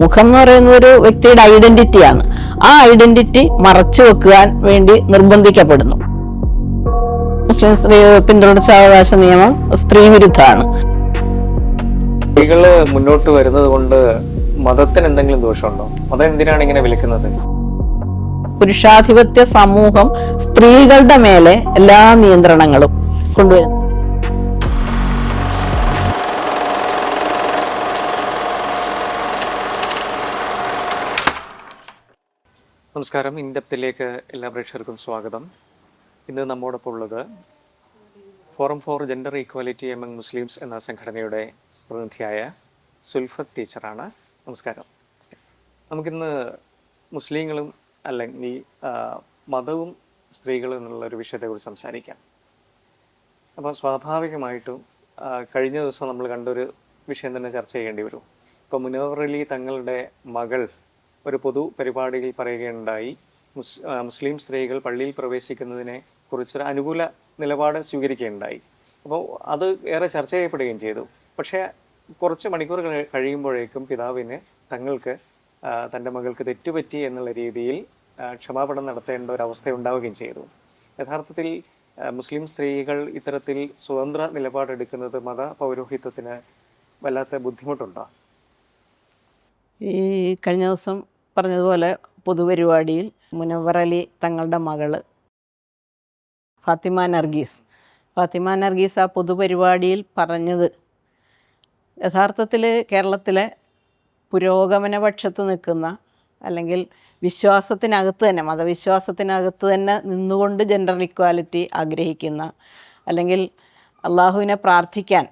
മുഖം എന്ന് പറയുന്ന ഒരു വ്യക്തിയുടെ ഐഡന്റിറ്റിയാണ്. ആ ഐഡന്റിറ്റി മറച്ചു വെക്കുവാൻ വേണ്ടി നിർബന്ധിക്കപ്പെടുന്നു. മുസ്ലിം സ്ത്രീ പിന്തുടർച്ചാവകാശ നിയമം സ്ത്രീ വിരുദ്ധമാണ്. സ്ത്രീകള് മുന്നോട്ട് വരുന്നത് കൊണ്ട് മതത്തിന് എന്തെങ്കിലും ദോഷമുണ്ടോ? മതം എന്തിനാണ് ഇങ്ങനെ വിളിക്കുന്നത്? പുരുഷാധിപത്യ സമൂഹം സ്ത്രീകളുടെ മേലെ എല്ലാ നിയന്ത്രണങ്ങളും കൊണ്ടുവരുന്നു. നമസ്കാരം, ഇൻഡെപ്തിലേക്ക് എല്ലാ പ്രേക്ഷകർക്കും സ്വാഗതം. ഇന്ന് നമ്മോടൊപ്പം ഉള്ളത് forum four gender equality among Muslims എന്ന സംഘടനയുടെ പ്രതിനിധിയായ സുൽഫത്ത് ടീച്ചറാണ്. നമസ്കാരം. നമുക്കിന്ന് മുസ്ലിങ്ങളും അല്ലെങ്കിൽ മതവും സ്ത്രീകളും എന്നുള്ളൊരു വിഷയത്തെക്കുറിച്ച് സംസാരിക്കാം. അപ്പോൾ സ്വാഭാവികമായിട്ടും കഴിഞ്ഞ ദിവസം നമ്മൾ കണ്ടൊരു വിഷയം തന്നെ ചർച്ച ചെയ്യേണ്ടി വരും. ഇപ്പോൾ മുനവ്വർ അലി തങ്ങളുടെ മകൾ ഒരു പൊതു പരിപാടിയിൽ പറയുകയുണ്ടായി, മുസ്ലിം സ്ത്രീകൾ പള്ളിയിൽ പ്രവേശിക്കുന്നതിനെ കുറിച്ചൊരു അനുകൂല നിലപാട് സ്വീകരിക്കുകയുണ്ടായി. അപ്പോൾ അത് ഏറെ ചർച്ച ചെയ്യപ്പെടുകയും ചെയ്തു. പക്ഷേ കുറച്ച് മണിക്കൂറുകൾ കഴിയുമ്പോഴേക്കും പിതാവിന് തൻ്റെ മകൾക്ക് തെറ്റുപറ്റി എന്നുള്ള രീതിയിൽ ക്ഷമാപണം നടത്തേണ്ട ഒരു അവസ്ഥ ഉണ്ടാവുകയും ചെയ്തു. യഥാർത്ഥത്തിൽ മുസ്ലിം സ്ത്രീകൾ ഇത്തരത്തിൽ സ്വതന്ത്ര നിലപാടെടുക്കുന്നത് മത പൗരോഹിത്യത്തിന് വല്ലാത്ത ബുദ്ധിമുട്ടുണ്ടോ? ഈ കഴിഞ്ഞ ദിവസം പറഞ്ഞതുപോലെ പൊതുപരിപാടിയിൽ മുനവ്വർ അലി തങ്ങളുടെ മകള് ഫാത്തിമ നർഗീസ് ആ പൊതുപരിപാടിയിൽ പറഞ്ഞത് യഥാർത്ഥത്തിൽ കേരളത്തിലെ പുരോഗമനപക്ഷത്ത് നിൽക്കുന്ന, അല്ലെങ്കിൽ വിശ്വാസത്തിനകത്ത് തന്നെ, മതവിശ്വാസത്തിനകത്ത് തന്നെ നിന്നുകൊണ്ട് ജെൻഡർ ഇക്വാലിറ്റി ആഗ്രഹിക്കുന്ന, അല്ലെങ്കിൽ അള്ളാഹുവിനെ പ്രാർത്ഥിക്കാൻ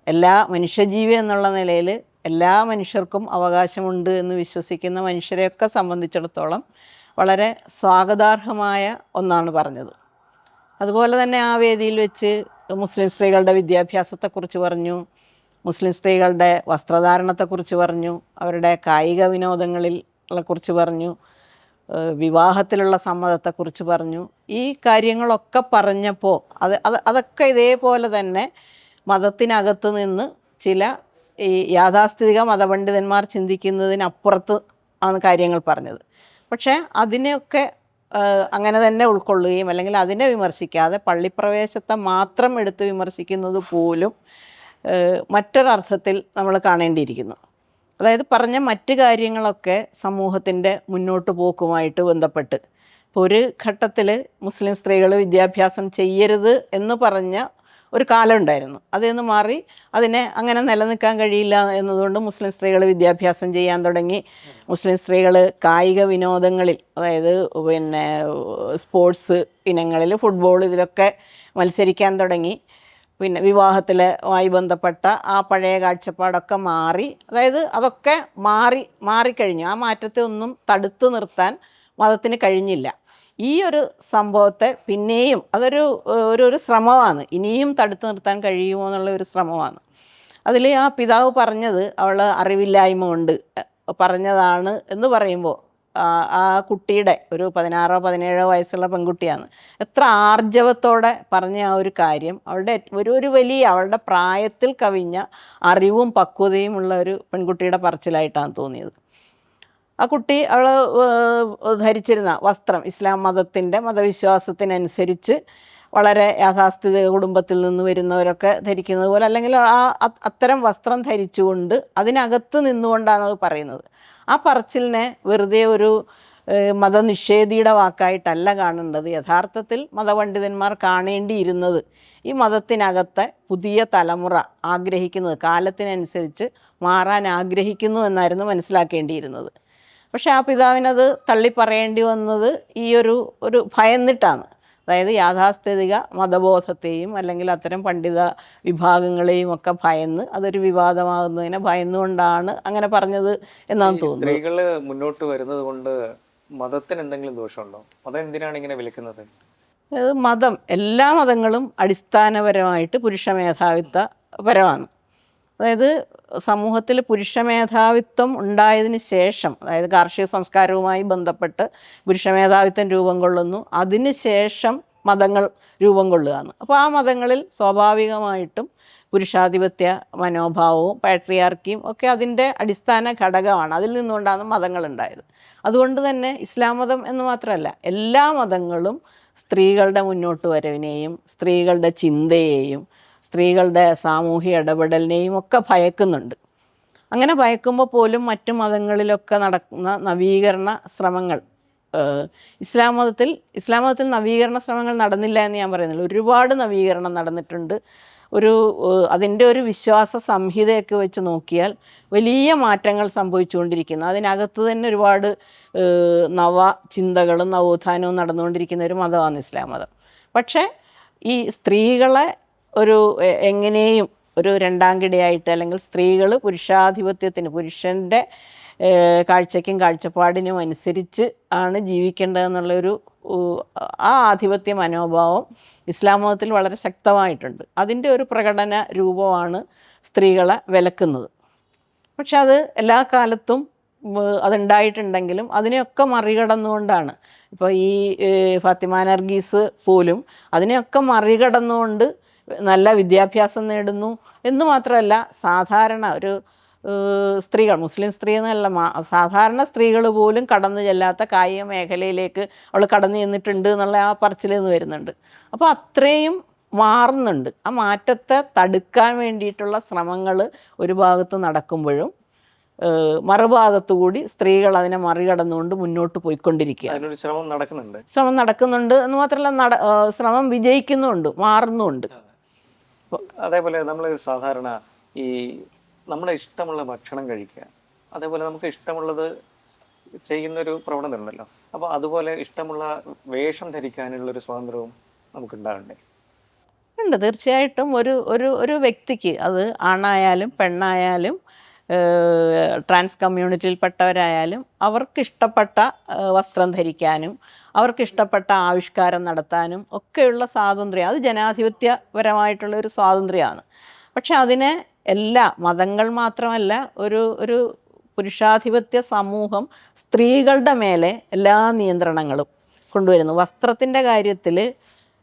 എല്ലാ മനുഷ്യജീവി എന്നുള്ള നിലയിൽ എല്ലാ മനുഷ്യർക്കും അവകാശമുണ്ട് എന്ന് വിശ്വസിക്കുന്ന മനുഷ്യരെയൊക്കെ സംബന്ധിച്ചിടത്തോളം വളരെ സ്വാഗതാർഹമായ ഒന്നാണ് പറഞ്ഞത്. അതുപോലെ തന്നെ ആ വേദിയിൽ വെച്ച് മുസ്ലിം സ്ത്രീകളുടെ വിദ്യാഭ്യാസത്തെക്കുറിച്ച് പറഞ്ഞു, മുസ്ലിം സ്ത്രീകളുടെ വസ്ത്രധാരണത്തെക്കുറിച്ച് പറഞ്ഞു, അവരുടെ കായിക വിനോദങ്ങളെക്കുറിച്ച് പറഞ്ഞു, വിവാഹത്തിലുള്ള സമ്മതത്തെക്കുറിച്ച് പറഞ്ഞു. ഈ കാര്യങ്ങളൊക്കെ പറഞ്ഞപ്പോൾ അതൊക്കെ ഇതേപോലെ തന്നെ മതത്തിനകത്ത് നിന്ന് ചില ഈ യാഥാസ്ഥിതിക മതപണ്ഡിതന്മാർ ചിന്തിക്കുന്നതിനപ്പുറത്ത് ആണ് കാര്യങ്ങൾ പറഞ്ഞത്. പക്ഷേ അതിനെയൊക്കെ അങ്ങനെ തന്നെ ഉൾക്കൊള്ളുകയും അല്ലെങ്കിൽ അതിനെ വിമർശിക്കാതെ പള്ളിപ്രവേശത്തെ മാത്രം എടുത്ത് വിമർശിക്കുന്നത് പോലും മറ്റൊരർത്ഥത്തിൽ നമ്മൾ കാണേണ്ടിയിരിക്കുന്നു. അതായത് പറഞ്ഞ മറ്റ് കാര്യങ്ങളൊക്കെ സമൂഹത്തിൻ്റെ മുന്നോട്ട് പോക്കുമായിട്ട് ബന്ധപ്പെട്ട് ഇപ്പോൾ ഒരു ഘട്ടത്തിൽ മുസ്ലിം സ്ത്രീകൾ വിദ്യാഭ്യാസം ചെയ്യരുത് എന്ന് പറഞ്ഞ ഒരു കാലം ഉണ്ടായിരുന്നു. അതിൽ മാറി അതിനെ അങ്ങനെ നിലനിൽക്കാൻ കഴിയില്ല എന്നതുകൊണ്ട് മുസ്ലിം സ്ത്രീകൾ വിദ്യാഭ്യാസം ചെയ്യാൻ തുടങ്ങി. മുസ്ലിം സ്ത്രീകൾ കായിക വിനോദങ്ങളിൽ, അതായത് സ്പോർട്സ് ഇനങ്ങളിൽ, ഫുട്ബോൾ, ഇതിലൊക്കെ മത്സരിക്കാൻ തുടങ്ങി. പിന്നെ വിവാഹത്തിലുമായി ബന്ധപ്പെട്ട ആ പഴയ കാഴ്ചപ്പാടൊക്കെ മാറി, അതായത് അതൊക്കെ മാറിക്കഴിഞ്ഞു. ആ മാറ്റത്തെ ഒന്നും തടുത്തു നിർത്താൻ മതത്തിന് കഴിഞ്ഞില്ല. ഈ ഒരു സംഭവത്തെ പിന്നെയും അതൊരു ശ്രമമാണ്, ഇനിയും തടുത്തു നിർത്താൻ കഴിയുമോ എന്നുള്ള ഒരു ശ്രമമാണ്. അതിൽ ആ പിതാവ് പറഞ്ഞത് അവൾ അറിവില്ലായ്മ കൊണ്ട് പറഞ്ഞതാണ് എന്ന് പറയുമ്പോൾ ആ കുട്ടിയുടെ ഒരു 16-17 വയസ്സുള്ള പെൺകുട്ടിയാണ്, എത്ര ആർജവത്തോടെ പറഞ്ഞ ആ ഒരു കാര്യം അവളുടെ ഒരു വലിയ, അവളുടെ പ്രായത്തിൽ കവിഞ്ഞ അറിവും പക്വതയും ഉള്ള ഒരു പെൺകുട്ടിയുടെ പറച്ചിലായിട്ടാണ് തോന്നിയത്. ആ കുട്ടി അവൾ ധരിച്ചിരുന്ന വസ്ത്രം ഇസ്ലാം മതവിശ്വാസത്തിനനുസരിച്ച് വളരെ യാഥാസ്ഥിതിക കുടുംബത്തിൽ നിന്ന് വരുന്നവരൊക്കെ ധരിക്കുന്നത് പോലെ, അല്ലെങ്കിൽ അത്തരം വസ്ത്രം ധരിച്ചുകൊണ്ട് അതിനകത്ത് നിന്നുകൊണ്ടാണ് അത് പറയുന്നത്. ആ പറച്ചിലിനെ വെറുതെ ഒരു മതനിഷേധിയുടെ വാക്കായിട്ടല്ല കാണേണ്ടത്. യഥാർത്ഥത്തിൽ മതപണ്ഡിതന്മാർ കാണേണ്ടിയിരുന്നത് ഈ മതത്തിനകത്തെ പുതിയ തലമുറ ആഗ്രഹിക്കുന്നത്, കാലത്തിനനുസരിച്ച് മാറാൻ ആഗ്രഹിക്കുന്നു എന്നായിരുന്നു മനസ്സിലാക്കേണ്ടിയിരുന്നത്. പക്ഷേ ആ പിതാവിനത് തള്ളി പറയേണ്ടി വന്നത് ഈ ഒരു ഭയന്നിട്ടാണ്. അതായത് യാഥാസ്ഥിതിക മതബോധത്തെയും അല്ലെങ്കിൽ അത്തരം പണ്ഡിത വിഭാഗങ്ങളെയും ഒക്കെ ഭയന്ന്, അതൊരു വിവാദമാകുന്നതിനെ ഭയന്നുകൊണ്ടാണ് അങ്ങനെ പറഞ്ഞത് എന്നാണ് തോന്നുന്നത്. സ്ത്രീകൾ മുന്നോട്ട് വരുന്നത് കൊണ്ട് മതത്തിന് എന്തെങ്കിലും ദോഷമുണ്ടോ? മതം എന്തിനാണ് ഇങ്ങനെ വിളിക്കുന്നത്? മതം, എല്ലാ മതങ്ങളും അടിസ്ഥാനപരമായിട്ട് പുരുഷ മേധാവിത്വപരമാണ്. അതായത് സമൂഹത്തിൽ പുരുഷ മേധാവിത്വം ഉണ്ടായതിന് ശേഷം, അതായത് കാർഷിക സംസ്കാരവുമായി ബന്ധപ്പെട്ട് പുരുഷ മേധാവിത്വം രൂപം കൊള്ളുന്നു, അതിന് ശേഷം മതങ്ങൾ രൂപം കൊള്ളുകയാണ്. അപ്പോൾ ആ മതങ്ങളിൽ സ്വാഭാവികമായിട്ടും പുരുഷാധിപത്യ മനോഭാവവും പാട്രിയാർക്കിയും ഒക്കെ അതിൻ്റെ അടിസ്ഥാന ഘടകമാണ്. അതിൽ നിന്നുകൊണ്ടാണ് മതങ്ങളുണ്ടായത്. അതുകൊണ്ട് തന്നെ ഇസ്ലാം മതം എന്ന് മാത്രമല്ല, എല്ലാ മതങ്ങളും സ്ത്രീകളുടെ മുന്നോട്ട് വരവിനെയും സ്ത്രീകളുടെ ചിന്തയെയും സ്ത്രീകളുടെ സാമൂഹ്യ ഇടപെടലിനെയും ഒക്കെ ഭയക്കുന്നുണ്ട്. അങ്ങനെ ഭയക്കുമ്പോൾ പോലും മറ്റു മതങ്ങളിലൊക്കെ നടക്കുന്ന നവീകരണ ശ്രമങ്ങൾ, ഇസ്ലാം മതത്തിൽ നവീകരണ ശ്രമങ്ങൾ നടന്നില്ല എന്ന് ഞാൻ പറയുന്നില്ല. ഒരുപാട് നവീകരണം നടന്നിട്ടുണ്ട്. അതിൻ്റെ ഒരു വിശ്വാസ സംഹിതയൊക്കെ വെച്ച് നോക്കിയാൽ വലിയ മാറ്റങ്ങൾ സംഭവിച്ചുകൊണ്ടിരിക്കുന്നു. അതിനകത്ത് തന്നെ ഒരുപാട് നവ ചിന്തകളും നവോത്ഥാനവും നടന്നുകൊണ്ടിരിക്കുന്ന ഒരു മതമാണ് ഇസ്ലാം മതം. പക്ഷേ ഈ സ്ത്രീകളെ എങ്ങനെയും ഒരു രണ്ടാംകിടയായിട്ട്, അല്ലെങ്കിൽ സ്ത്രീകൾ പുരുഷാധിപത്യത്തിന്, പുരുഷൻ്റെ കാഴ്ചയ്ക്കും കാഴ്ചപ്പാടിനും അനുസരിച്ച് ആണ് ജീവിക്കേണ്ടതെന്നുള്ളൊരു ആ ആധിപത്യ മനോഭാവം ഇസ്ലാം മതത്തിൽ വളരെ ശക്തമായിട്ടുണ്ട്. അതിൻ്റെ ഒരു പ്രകടന രൂപമാണ് സ്ത്രീകളെ വിലക്കുന്നത്. പക്ഷെ അത് എല്ലാ കാലത്തും അതുണ്ടായിട്ടുണ്ടെങ്കിലും അതിനെയൊക്കെ മറികടന്നുകൊണ്ടാണ്. ഇപ്പോൾ ഈ ഫാത്തിമ നർഗീസ് പോലും അതിനെയൊക്കെ മറികടന്നുകൊണ്ട് നല്ല വിദ്യാഭ്യാസം നേടുന്നു എന്ന് മാത്രമല്ല, സാധാരണ ഒരു സ്ത്രീകൾ, മുസ്ലിം സ്ത്രീ എന്നല്ല, സാധാരണ സ്ത്രീകൾ പോലും കടന്നു ചെല്ലാത്ത കായിക മേഖലയിലേക്ക് അവൾ കടന്നു ചെന്നിട്ടുണ്ട് എന്നുള്ള ആ പറച്ചിൽ നിന്ന് വരുന്നുണ്ട്. അപ്പോൾ അത്രയും മാറുന്നുണ്ട്. ആ മാറ്റത്തെ തടുക്കാൻ വേണ്ടിയിട്ടുള്ള ശ്രമങ്ങൾ ഒരു ഭാഗത്ത് നടക്കുമ്പോഴും മറുഭാഗത്തുകൂടി സ്ത്രീകൾ അതിനെ മറികടന്നുകൊണ്ട് മുന്നോട്ട് പോയിക്കൊണ്ടിരിക്കുക. ശ്രമം നടക്കുന്നുണ്ട് എന്ന് മാത്രമല്ല, ശ്രമം വിജയിക്കുന്നുമുണ്ട്, മാറുന്നുമുണ്ട്. അതേപോലെ നമ്മൾ സാധാരണ ഈ നമ്മുടെ ഇഷ്ടമുള്ള ഭക്ഷണം കഴിക്കുക, അതേപോലെ നമുക്ക് ഇഷ്ടമുള്ളത് ചെയ്യുന്നൊരു പ്രവണത ഉണ്ടല്ലോ. അപ്പോൾ അതുപോലെ ഇഷ്ടമുള്ള വേഷം ധരിക്കാനുള്ളൊരു സ്വാതന്ത്ര്യവും നമുക്കുണ്ടാകണ്ടേ? ഉണ്ട്, തീർച്ചയായിട്ടും. ഒരു വ്യക്തിക്ക്, അത് ആണായാലും പെണ്ണായാലും ട്രാൻസ് കമ്മ്യൂണിറ്റിയിൽപ്പെട്ടവരായാലും അവർക്കിഷ്ടപ്പെട്ട വസ്ത്രം ധരിക്കാനും അവർക്കിഷ്ടപ്പെട്ട ആവിഷ്കാരം നടത്താനും ഒക്കെയുള്ള സ്വാതന്ത്ര്യം, അത് ജനാധിപത്യപരമായിട്ടുള്ള ഒരു സ്വാതന്ത്ര്യമാണ്. പക്ഷെ അതിനെ എല്ലാ മതങ്ങൾ മാത്രമല്ല, ഒരു പുരുഷാധിപത്യ സമൂഹം സ്ത്രീകളുടെ മേലെ എല്ലാ നിയന്ത്രണങ്ങളും കൊണ്ടുവരുന്നു. വസ്ത്രത്തിൻ്റെ കാര്യത്തിൽ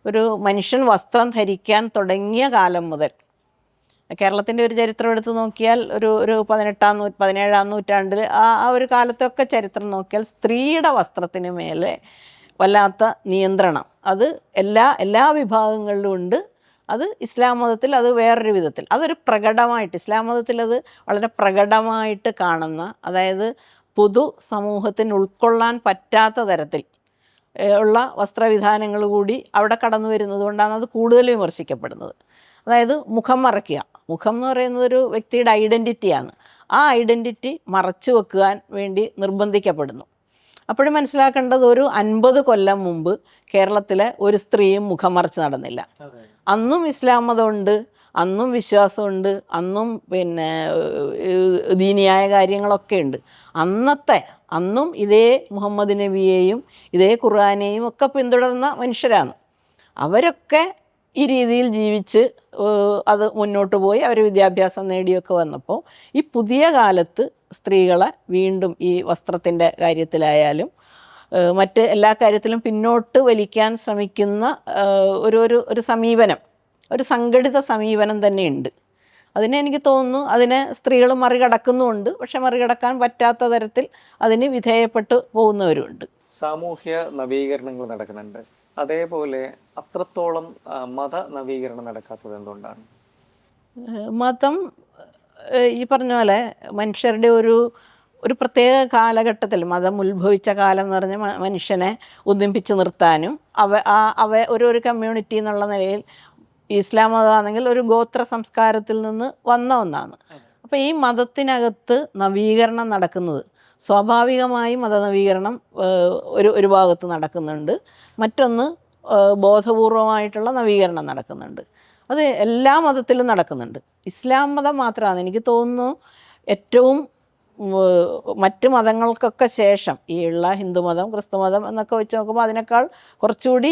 ഒരു മനുഷ്യൻ വസ്ത്രം ധരിക്കാൻ തുടങ്ങിയ കാലം മുതൽ, കേരളത്തിൻ്റെ ഒരു ചരിത്രം എടുത്ത് നോക്കിയാൽ ഒരു 17-ാം നൂറ്റാണ്ടിൽ ആ ഒരു കാലത്തൊക്കെ ചരിത്രം നോക്കിയാൽ സ്ത്രീയുടെ വസ്ത്രത്തിന് മേലെ വല്ലാത്ത നിയന്ത്രണം അത് എല്ലാ വിഭാഗങ്ങളിലും ഉണ്ട്. അത് ഇസ്ലാം മതത്തിൽ അത് വേറൊരു വിധത്തിൽ, അതൊരു പ്രകടമായിട്ട്, ഇസ്ലാം മതത്തിൽ അത് വളരെ പ്രകടമായിട്ട് കാണുന്ന, അതായത് പൊതു സമൂഹത്തിന് ഉൾക്കൊള്ളാൻ പറ്റാത്ത തരത്തിൽ ഉള്ള വസ്ത്രവിധാനങ്ങൾ കൂടി അവിടെ കടന്നു വരുന്നത് കൊണ്ടാണ് അത് കൂടുതൽ വിമർശിക്കപ്പെടുന്നത്. അതായത് മുഖം മറയ്ക്കുക. മുഖം എന്ന് പറയുന്നത് ഒരു വ്യക്തിയുടെ ഐഡൻറ്റിറ്റിയാണ്. ആ ഐഡൻറ്റിറ്റി മറച്ചു വെക്കുവാൻ വേണ്ടി നിർബന്ധിക്കപ്പെടുന്നു. അപ്പോഴും മനസ്സിലാക്കേണ്ടത്, ഒരു 50 കൊല്ലം മുമ്പ് കേരളത്തിലെ ഒരു സ്ത്രീയും മുഖം മറച്ച് നടന്നില്ല. അന്നും ഇസ്ലാം മതമുണ്ട്, അന്നും വിശ്വാസമുണ്ട്, അന്നും ദീനിയായ കാര്യങ്ങളൊക്കെ ഉണ്ട്. അന്നും ഇതേ മുഹമ്മദ് നബിയെയും ഇതേ ഖുർആനെയും ഒക്കെ പിന്തുടർന്ന മനുഷ്യരാണ്. അവരൊക്കെ ഈ രീതിയിൽ ജീവിച്ച് അത് മുന്നോട്ട് പോയി അവർ വിദ്യാഭ്യാസം നേടിയൊക്കെ വന്നപ്പോൾ ഈ പുതിയ കാലത്ത് സ്ത്രീകളെ വീണ്ടും ഈ വസ്ത്രത്തിൻ്റെ കാര്യത്തിലായാലും മറ്റ് എല്ലാ കാര്യത്തിലും പിന്നോട്ട് വലിക്കാൻ ശ്രമിക്കുന്ന ഒരു സമീപനം, ഒരു സംഘടിത സമീപനം തന്നെയുണ്ട്. അതിനെ എനിക്ക് തോന്നുന്നു, അതിനെ സ്ത്രീകൾ മറികടക്കുന്നുമുണ്ട്. പക്ഷെ മറികടക്കാൻ പറ്റാത്ത തരത്തിൽ അതിന് വിധേയപ്പെട്ടു പോകുന്നവരുമുണ്ട്. സാമൂഹ്യ നവീകരണങ്ങൾ നടക്കുന്നുണ്ട്, അതേപോലെ അത്രത്തോളം മത നവീകരണം നടക്കാത്തത് എന്തുകൊണ്ടാണ്? മതം ഈ പറഞ്ഞ പോലെ മനുഷ്യരുടെ ഒരു പ്രത്യേക കാലഘട്ടത്തിൽ, മതം ഉത്ഭവിച്ച കാലം എന്ന് പറഞ്ഞാൽ മനുഷ്യനെ ഒന്നിപ്പിച്ച് നിർത്താനും ഒരു കമ്മ്യൂണിറ്റി എന്നുള്ള നിലയിൽ, ഇസ്ലാം മതമാണെങ്കിൽ ഒരു ഗോത്ര സംസ്കാരത്തിൽ നിന്ന് വന്ന ഒന്നാണ്. അപ്പോൾ ഈ മതത്തിനകത്ത് നവീകരണം നടക്കുന്നത് സ്വാഭാവികമായും മതനവീകരണം ഒരു ഭാഗത്ത് നടക്കുന്നുണ്ട്, മറ്റൊന്ന് ബോധപൂർവമായിട്ടുള്ള നവീകരണം നടക്കുന്നുണ്ട്. അത് എല്ലാ മതത്തിലും നടക്കുന്നുണ്ട്. ഇസ്ലാം മതം മാത്രമാണ് എനിക്ക് തോന്നുന്നു ഏറ്റവും മറ്റ് മതങ്ങൾക്കൊക്കെ ശേഷം ഈ ഉള്ള ഹിന്ദുമതം, ക്രിസ്തുമതം എന്നൊക്കെ വെച്ച് നോക്കുമ്പോൾ അതിനേക്കാൾ കുറച്ചുകൂടി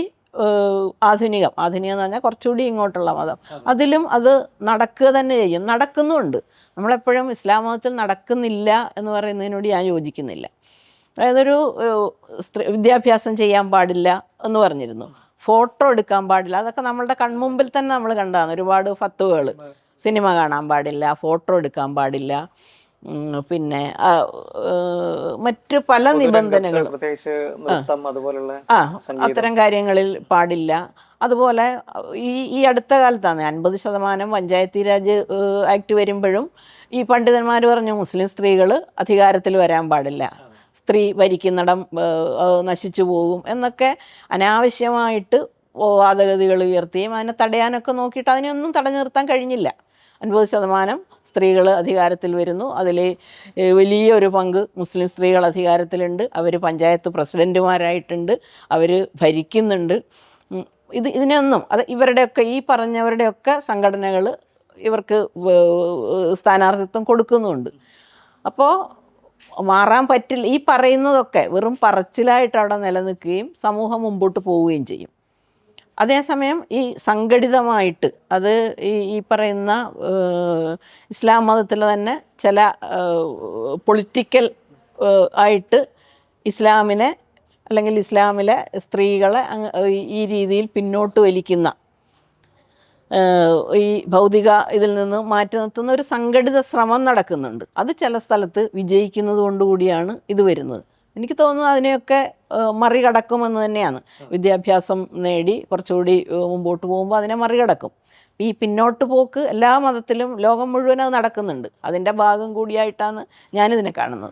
ആധുനികം എന്ന് പറഞ്ഞാൽ കുറച്ചുകൂടി ഇങ്ങോട്ടുള്ള മതം, അതിലും അത് നടക്കുക തന്നെ ചെയ്യും, നടക്കുന്നുമുണ്ട്. നമ്മളെപ്പോഴും ഇസ്ലാം മതത്തിൽ നടക്കുന്നില്ല എന്ന് പറയുന്നതിനോട് ഞാൻ യോജിക്കുന്നില്ല. അതായത് വിദ്യാഭ്യാസം ചെയ്യാൻ പാടില്ല എന്ന് പറഞ്ഞിരുന്നു, ഫോട്ടോ എടുക്കാൻ പാടില്ല, അതൊക്കെ നമ്മളുടെ കൺമുമ്പിൽ തന്നെ നമ്മൾ കണ്ടതാണ്. ഒരുപാട് ഫത്വകൾ സിനിമ കാണാൻ പാടില്ല, ഫോട്ടോ എടുക്കാൻ പാടില്ല, പിന്നെ മറ്റ് പല നിബന്ധനകളും, പ്രത്യേകിച്ച് നൃത്തം അതുപോലുള്ള അത്തരം കാര്യങ്ങളിൽ പാടില്ല. അതുപോലെ ഈ അടുത്ത കാലത്താണ് 50% പഞ്ചായത്തി രാജ് ആക്ട് വരുമ്പോഴും ഈ പണ്ഡിതന്മാർ പറഞ്ഞു മുസ്ലിം സ്ത്രീകൾ അധികാരത്തിൽ വരാൻ പാടില്ല, സ്ത്രീ ഭരിക്കുന്നിടം നശിച്ചു പോകും എന്നൊക്കെ അനാവശ്യമായിട്ട് വാദഗതികൾ ഉയർത്തുകയും അതിനെ തടയാനൊക്കെ നോക്കിയിട്ട് അതിനെയൊന്നും തടഞ്ഞു നിർത്താൻ കഴിഞ്ഞില്ല. 50% സ്ത്രീകൾ അധികാരത്തിൽ വരുന്നു. അതിൽ വലിയൊരു പങ്ക് മുസ്ലിം സ്ത്രീകൾ അധികാരത്തിലുണ്ട്. അവർ പഞ്ചായത്ത് പ്രസിഡൻറ്റുമാരായിട്ടുണ്ട്, അവർ ഭരിക്കുന്നുണ്ട്. ഇതിനൊന്നും ഇവരുടെയൊക്കെ ഈ പറഞ്ഞവരുടെയൊക്കെ സംഘടനകൾ ഇവർക്ക് സ്ഥാനാർത്ഥിത്വം കൊടുക്കുന്നുമുണ്ട്. അപ്പോൾ മാറാൻ പറ്റില്ല. ഈ പറയുന്നതൊക്കെ വെറും പറച്ചിലായിട്ട് അവിടെ നിലനിൽക്കുകയും സമൂഹം മുമ്പോട്ട് പോവുകയും ചെയ്യും. അതേസമയം ഈ സംഘടിതമായിട്ട് അത് ഈ പറയുന്ന ഇസ്ലാം മതത്തിൽ തന്നെ ചില പൊളിറ്റിക്കൽ ആയിട്ട് ഇസ്ലാമിനെ അല്ലെങ്കിൽ ഇസ്ലാമിലെ സ്ത്രീകളെ ഈ രീതിയിൽ പിന്നോട്ട് വലിക്കുന്ന, ഈ ഭൗതിക ഇതിൽ നിന്ന് മാറ്റി നിർത്തുന്ന ഒരു സംഘടിത ശ്രമം നടക്കുന്നുണ്ട്. അത് ചില സ്ഥലത്ത് വിജയിക്കുന്നത് കൊണ്ടുകൂടിയാണ് ഇത് വരുന്നത്. എനിക്ക് തോന്നുന്നത് അതിനെയൊക്കെ മറികടക്കുമെന്ന് തന്നെയാണ്. വിദ്യാഭ്യാസം നേടി കുറച്ചുകൂടി മുമ്പോട്ട് പോകുമ്പോൾ അതിനെ മറികടക്കും. ഈ പിന്നോട്ട് പോക്ക് എല്ലാ മതത്തിലും ലോകം മുഴുവൻ അത് നടക്കുന്നുണ്ട്. അതിൻ്റെ ഭാഗം കൂടിയായിട്ടാണ് ഞാനിതിനെ കാണുന്നത്.